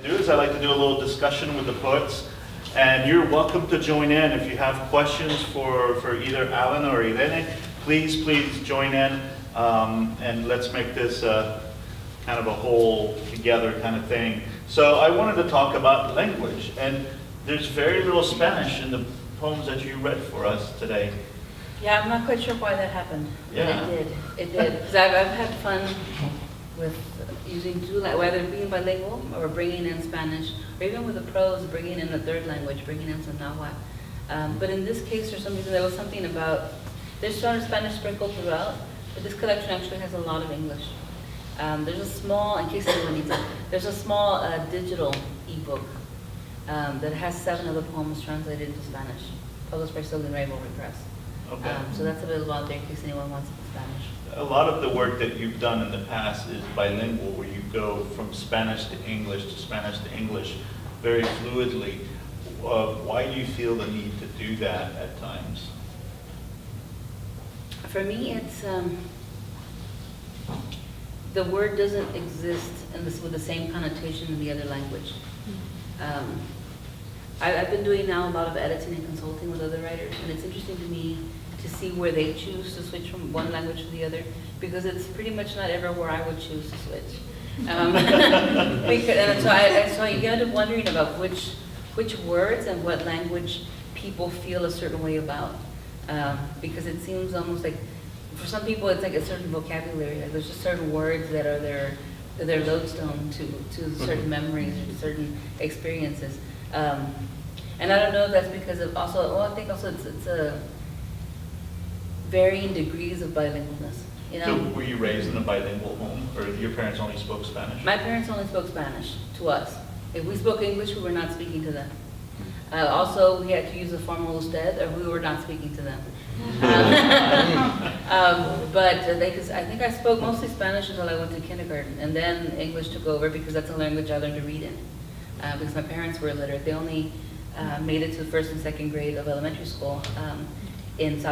Do is I like to do a little discussion with the poets, and you're welcome to join in if you have questions for either Alan or ire'ne. Please join in, and let's make this kind of a whole together kind of thing. So I wanted to talk about language, and there's very little Spanish in the poems that you read for us today. Yeah, I'm not quite sure why that happened, but Yeah. it did. Because I've had fun with using two, whether being bilingual or bringing in Spanish, or even with the prose, bringing in a third language, bringing in some Nahuatl. But in this case, for some reason, there was something about, there's sort of Spanish sprinkled throughout, but this collection actually has a lot of English. There's a small, in case anyone needs it, there's a small digital ebook that has 7 of the poems translated into Spanish, published by Silva Press. Okay. So that's available out there in case anyone wants it in Spanish. A lot of the work that you've done in the past is bilingual, where you go from Spanish to English very fluidly. Why do you feel the need to do that at times? For me, it's the word doesn't exist in this with the same connotation in the other language. I've been doing now a lot of editing and consulting with other writers, and it's interesting to me to see where they choose to switch from one language to the other, because it's pretty much not ever where I would choose to switch. So you end up wondering about which words and what language people feel a certain way about, because it seems almost like, for some people it's like a certain vocabulary, like there's just certain words that are their lodestone to certain memories or certain experiences. And I don't know if that's because of also, well, I think also it's a varying degrees of bilingualness, you know? So were you raised in a bilingual home, or your parents only spoke Spanish? My parents only spoke Spanish to us. If we spoke English, we were not speaking to them. Also, we had to use the formal usted, or we were not speaking to them. But I think I spoke mostly Spanish until I went to kindergarten, and then English took over because that's the language I learned to read in. Because my parents were illiterate. They only made it to the 1st and 2nd grade of elementary school in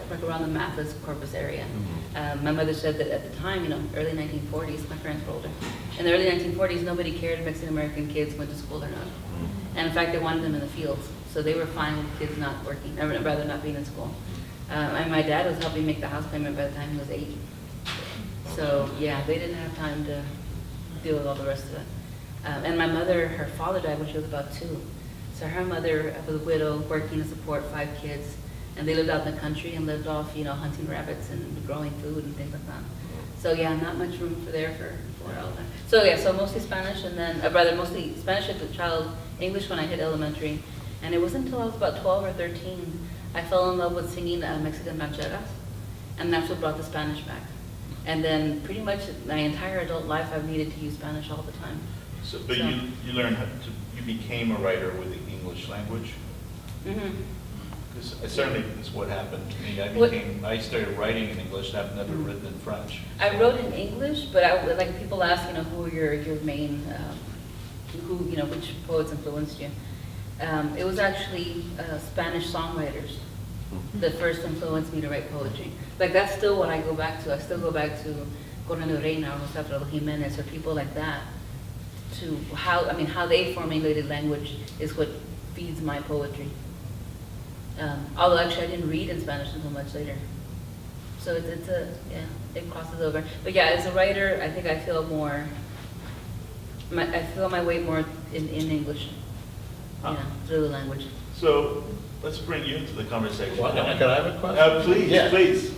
like around the Mathis Corpus area. My mother said that at the time, early 1940s, my parents were older. In the early 1940s, nobody cared if Mexican American kids went to school or not. And in fact, they wanted them in the fields. So they were fine with kids not working, or rather not being in school. And my dad was helping make the house payment by the time he was 8. So yeah, they didn't have time to deal with all the rest of it. And my mother, her father died when she was about 2. So her mother was a widow, working to support 5 kids. And they lived out in the country and lived off, hunting rabbits and growing food and things like that. So yeah, not much room for all that. So yeah, so mostly Spanish, and then, mostly Spanish as a child, English when I hit elementary. And it wasn't until I was about 12 or 13, I fell in love with singing Mexican rancheras. And that's what brought the Spanish back. And then pretty much my entire adult life, I've needed to use Spanish all the time. But you learned you became a writer with the English language? Mm-hmm. Because certainly that's what happened to me. I started writing in English. I've never written in French. I wrote in English, but like people ask, who are your main, which poets influenced you? It was actually Spanish songwriters that first influenced me to write poetry. Like that's still what I go back to. I still go back to ire'ne or François Pointeau or people like that. To how they formulated language is what feeds my poetry. Although actually I didn't read in Spanish until much later. So it crosses over. But yeah, as a writer, I think I feel my weight more in English, through the language. So let's bring you into the conversation. Well, can I have a question? Please, Yeah. please.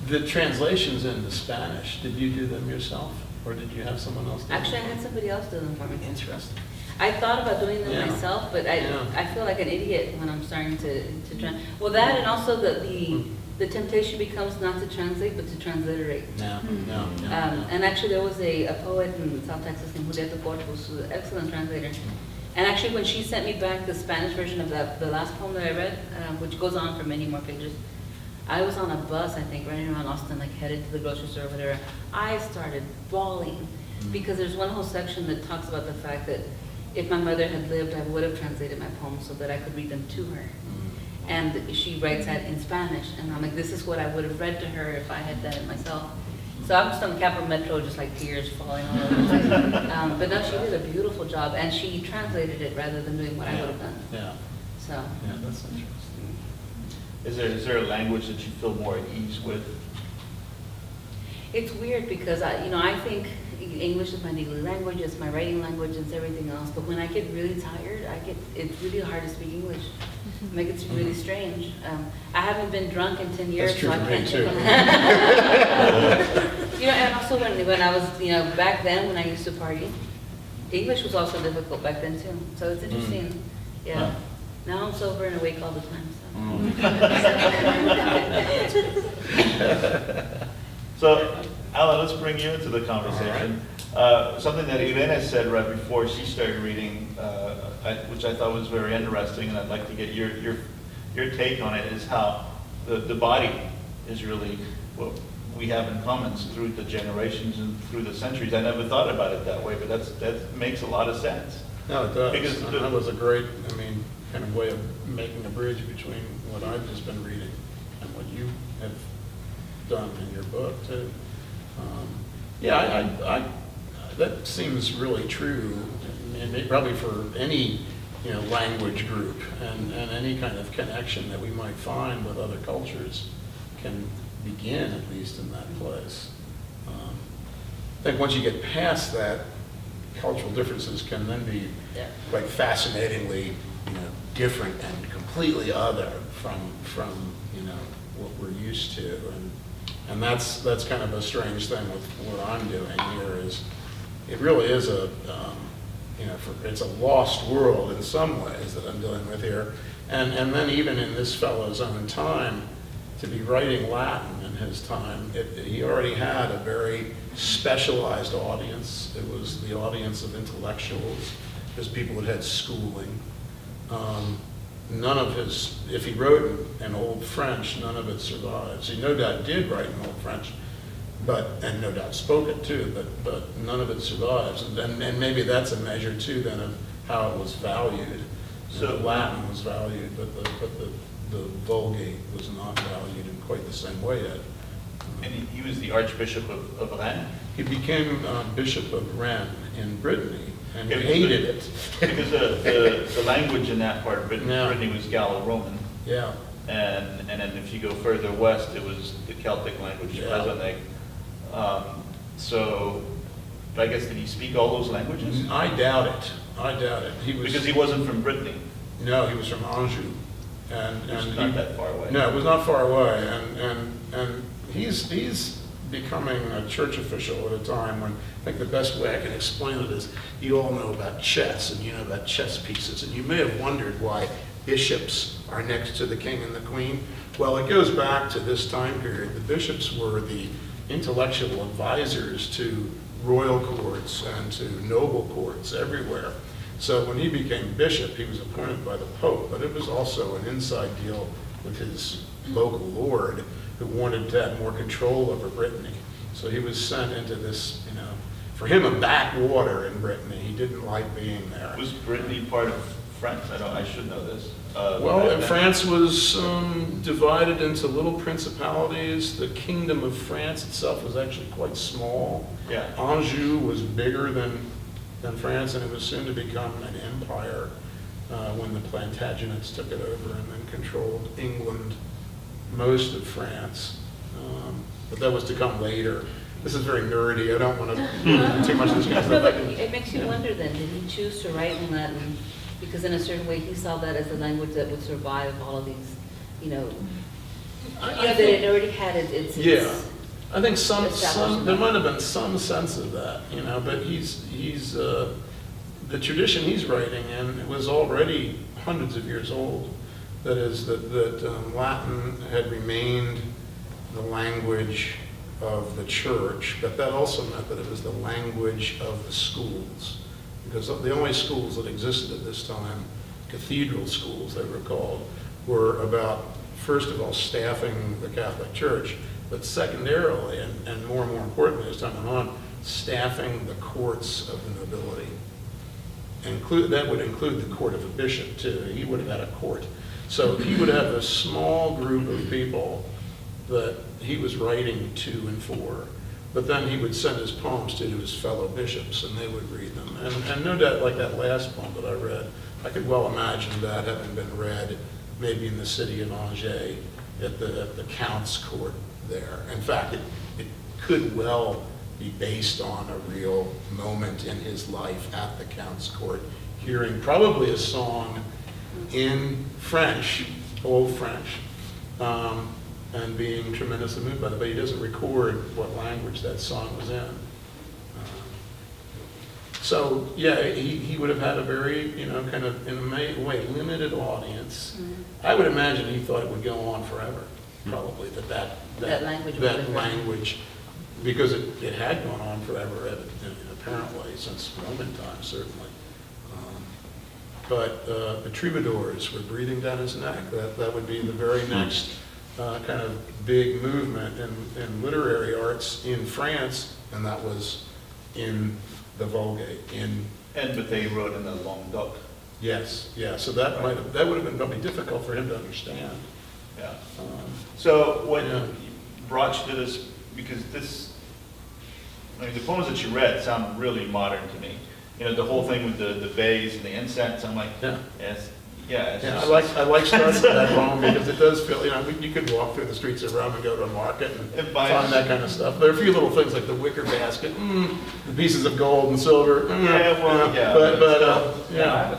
The translations into Spanish, did you do them yourself, or did you have someone else do them? Actually, I had somebody else do them for me. Interesting. I thought about doing them Yeah. myself, but I feel like an idiot when I'm starting to try. Well, that and also the temptation becomes not to translate, but to transliterate. No. And actually, there was a poet in South Texas named Julieta Corpus, who's an excellent translator. And actually, when she sent me back the Spanish version of the last poem that I read, which goes on for many more pages, I was on a bus, I think, running around Austin, like headed to the grocery store or whatever. I started bawling because there's one whole section that talks about the fact that if my mother had lived, I would have translated my poems so that I could read them to her. And she writes that in Spanish, and I'm like, this is what I would have read to her if I had done it myself. So I'm just on the Capital Metro, just like tears falling all over the place. But no, she did a beautiful job, and she translated it rather than doing what I would have done. Yeah, So, yeah, that's interesting. Is there a language that you feel more at ease with? it's weird because I think English is my daily language, it's my writing language, it's everything else. But when I get really tired, it's really hard to speak English. Like it's really strange. I haven't been drunk in 10 years, That's true so I for me, can't. too. And also when I was, back then when I used to party, English was also difficult back then too. So it's interesting. Yeah. Wow. Now I'm sober and awake all the time. So, Alan, let's bring you into the conversation. Something that ire'ne said right before she started reading, which I thought was very interesting, and I'd like to get your take on it, is how the body is really what we have in common through the generations and through the centuries. I never thought about it that way, but that makes a lot of sense. No, it does. Because And that was a great, kind of way of making a bridge between what I've just been reading and what you have done in your book too. That seems really true, and probably for any language group and any kind of connection that we might find with other cultures can begin at least in that place. I think once you get past that, cultural differences can then be like fascinatingly different and completely other from what we're used to, and that's kind of a strange thing with what I'm doing here. Is it really is it's a lost world in some ways that I'm dealing with here, and then even in this fellow's own time, to be writing Latin in his time, he already had a very specialized audience. It was the audience of intellectuals, because people that had schooling. None of his, if he wrote in Old French, none of it survives. He no doubt did write in Old French, and no doubt spoke it too, but none of it survives. And maybe that's a measure too then of how it was valued. So Latin was valued, but the Vulgate was not valued in quite the same way yet. And he was the Archbishop of Rennes? He became Bishop of Rennes in Brittany, and he Yeah, hated it. Because the language in that part of Brittany was Gallo-Roman. Yeah. And then if you go further west, it was the Celtic language, Presonic. So, I guess, did he speak all those languages? I doubt it. Because he wasn't from Brittany. No, he was from Anjou. And Which is not that far away. No, it was not far away. And he's becoming a church official at a time when, I think the best way I can explain it is, you all know about chess, and you know about chess pieces, and you may have wondered why bishops are next to the king and the queen. Well, it goes back to this time period. The bishops were the intellectual advisors to royal courts and to noble courts everywhere. So when he became bishop, he was appointed by the Pope, but it was also an inside deal with his local lord who wanted to have more control over Brittany. So he was sent into this, for him, a backwater in Brittany. He didn't like being there. Was Brittany part of France? I should know this. France was divided into little principalities. The kingdom of France itself was actually quite small. Yeah. Anjou was bigger than France, and it was soon to become an empire when the Plantagenets took it over and then controlled England, most of France. But that was to come later. This is very nerdy. I don't want to do too much of this kind of No, stuff. but it makes you wonder then, did he choose to write in Latin because in a certain way he saw that as the language that would survive all of these, that it already had its I think some establishment. there might have been some sense of that, but he's the tradition he's writing in was already hundreds of years old. That is that Latin had remained the language of the church, but that also meant that it was the language of the schools, because the only schools that existed at this time, cathedral schools they were called, were about, first of all, staffing the Catholic Church, but secondarily, and more and more importantly as time went on, staffing the courts of the nobility. That would include the court of a bishop too. He would have had a court. So he would have a small group of people that he was writing to and for, But then he would send his poems to his fellow bishops, and they would read them. And no doubt, like that last poem that I read, I could well imagine that having been read maybe in the city of Angers at the Count's court there. In fact, it could well be based on a real moment in his life at the Count's court, hearing probably a song in French, Old French, and being tremendously moved by it, but he doesn't record what language that song was in. So, yeah, he would have had a very, kind of, in a way, limited audience. Mm-hmm. I would imagine he thought it would go on forever, probably, That language would that live language, because it had gone on forever, apparently, since Roman times, certainly. But the troubadours were breathing down his neck. That would be the very next kind of big movement in literary arts in France, and that was in the Vulgate. But they wrote in the Languedoc. Yes, yeah. So that would have been probably difficult for him to understand. Yeah. So what Yeah. brought you to this, because the poems that you read sound really modern to me. The whole thing with the bays and the incense, I'm like, Yeah. yes, I like starting with that poem because it does feel, you could walk through the streets of Rome and go to a market and find that kind of stuff. There are a few little things like the wicker basket, the pieces of gold and silver. But Yeah, I have a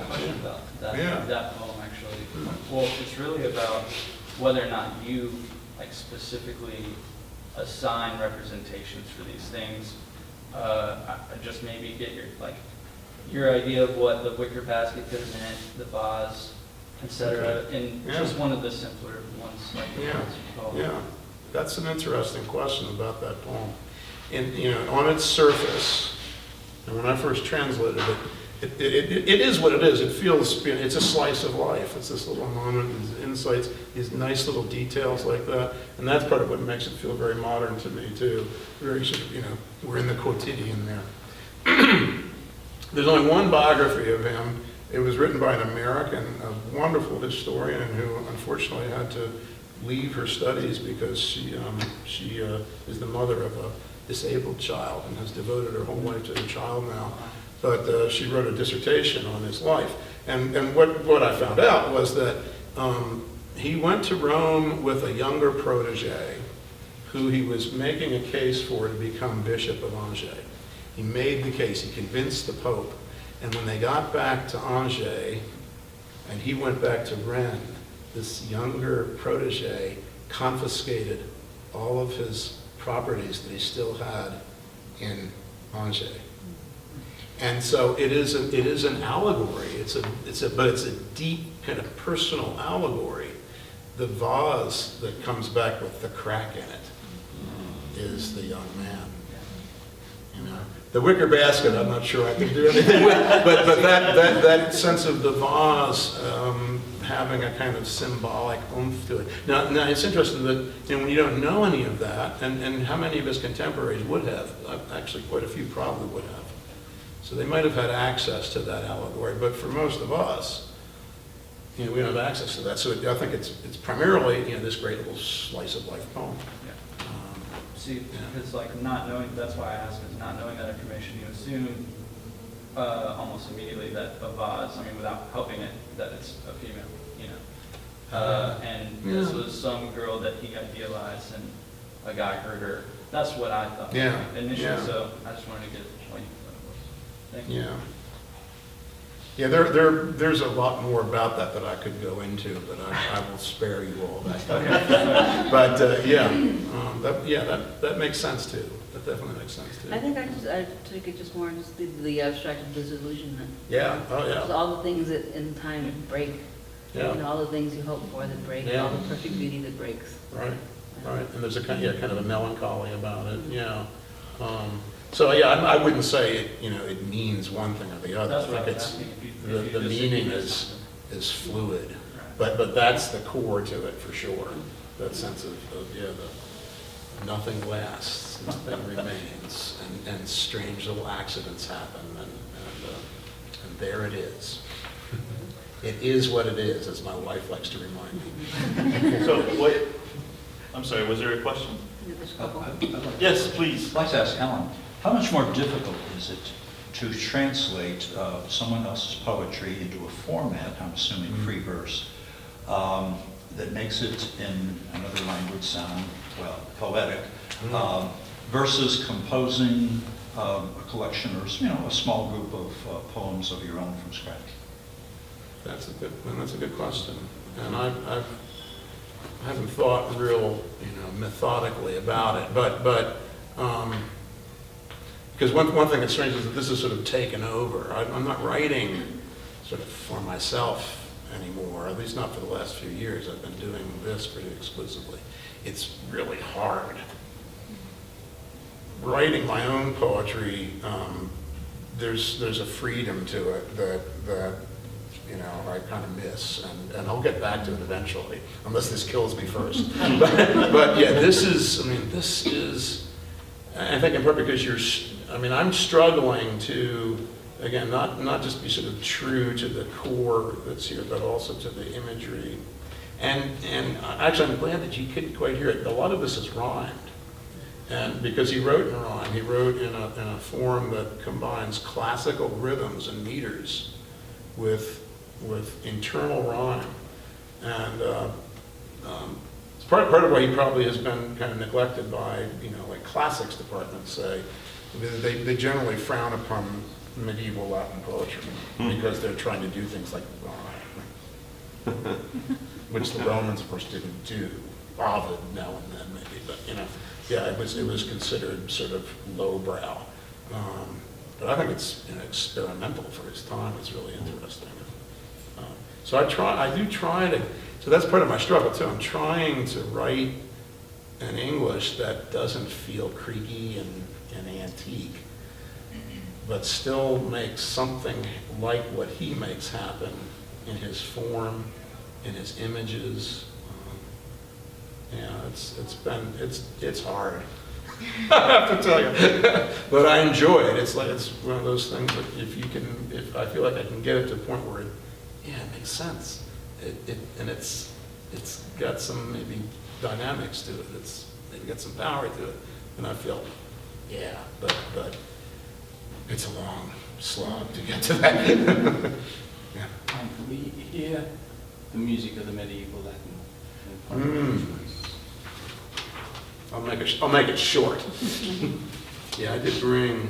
question about that, Yeah. that poem actually. Well, it's really about whether or not you specifically assign representations for these things. I just maybe get your idea of what the wicker basket could have meant, the vase, etc. In just one of the simpler ones like the ones you call. Yeah, that's an interesting question about that poem. And on its surface, and when I first translated it, it is what it is. It feels, it's a slice of life. It's this little moment, these insights, these nice little details like that. And that's part of what makes it feel very modern to me too. Very sort of, we're in the quotidian there. There's only one biography of him. It was written by an American, a wonderful historian who unfortunately had to leave her studies because she is the mother of a disabled child and has devoted her whole life to the child now. But she wrote a dissertation on his life. And what I found out was that he went to Rome with a younger protege who he was making a case for to become Bishop of Angers. He made the case, he convinced the Pope, and when they got back to Angers, and he went back to Rennes, this younger protege confiscated all of his properties that he still had in Angers. And so it is an allegory, but it's a deep kind of personal allegory. The vase that comes back with the crack in it is the young man. The wicker basket, I'm not sure I can do anything with, but that sense of the vase having a kind of symbolic oomph to it. Now it's interesting that when you don't know any of that, and how many of his contemporaries would have, actually quite a few probably would have. So they might have had access to that allegory, but for most of us, we don't have access to that. So I think it's primarily this great little slice of life poem. See, it's not knowing, that's why I asked, is not knowing that information, you assume almost immediately that a vase, without helping it, that it's a female, and this was some girl that he idealized and a guy hurt her. That's what I thought initially, so I just wanted to get what you thought it was. Thank you. Yeah, there's a lot more about that I could go into, but I will spare you all that. Okay. But that makes sense too. That definitely makes sense too. I think I took it just more just the abstract of disillusionment. Yeah. Oh yeah. Just all the things that in time break. Yeah. All the things you hope for that break. Yeah. All the perfect beauty that breaks. Right. And there's a kind of a melancholy about it. Yeah. So I wouldn't say it means one thing or the other. That's what I think I was asking, if you the just meaning think is fluid, Right. but that's the core to it for sure. That sense of the nothing lasts, nothing remains, and strange little accidents happen, and there it is. It is what it is, as my wife likes to remind me. So I'm sorry, was there a question? There's a couple. Yes, please. I'd like to ask Alan, how much more difficult is it to translate someone else's poetry into a format, I'm assuming free verse, that makes it in another language sound, well, poetic, versus composing a collection or, a small group of poems of your own from scratch? That's a good question. And I haven't thought real, methodically about it, but because one thing that's strange is that this is sort of taken over. I'm not writing sort of for myself anymore, at least not for the last few years. I've been doing this pretty exclusively. It's really hard. Writing my own poetry, there's a freedom to it that I kind of miss, and I'll get back to it eventually, unless this kills me first. but yeah, this is, I think in part because I'm struggling to, again, not just be sort of true to the core that's here, but also to the imagery. And actually, I'm glad that you couldn't quite hear it. A lot of this is rhymed. And because he wrote in rhyme, he wrote in a form that combines classical rhythms and meters with internal rhyme. And it's part of why he probably has been kind of neglected by, like classics departments say. They generally frown upon medieval Latin poetry because they're trying to do things like rhyme, which the Romans, of course, didn't do. Ovid now and then, maybe, but yeah, it was considered sort of lowbrow. But I think it's experimental for his time. It's really interesting. So I do try to. So that's part of my struggle too. I'm trying to write an English that doesn't feel creaky and antique, but still makes something like what he makes happen in his form, in his images. It's hard. I have to tell you, but I enjoy it. It's one of those things that if I feel like I can get it to a point where it makes sense. It's got some maybe dynamics to it. It's maybe got some power to it, and I feel, but it's a long slog to get to that. Yeah. Can we hear the music of the medieval Latin? I'll make it short. Yeah, I did bring